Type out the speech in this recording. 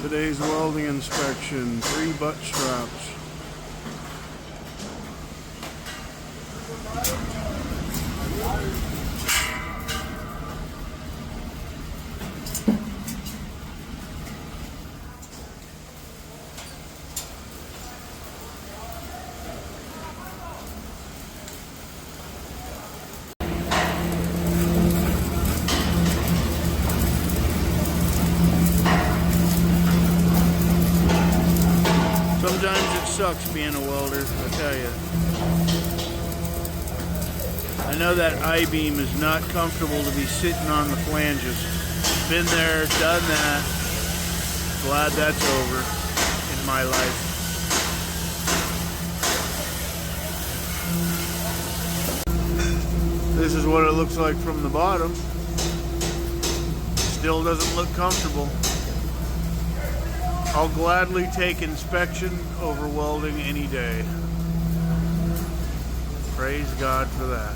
Today's welding inspection, 3 butt straps. Sometimes it sucks being a welder, I tell you. I know that I-beam is not comfortable to be sitting on the flanges. Been there, done that. Glad that's over in my life. This is what it looks like from the bottom. Still doesn't look comfortable. I'll gladly take inspection over welding any day. Praise God for that.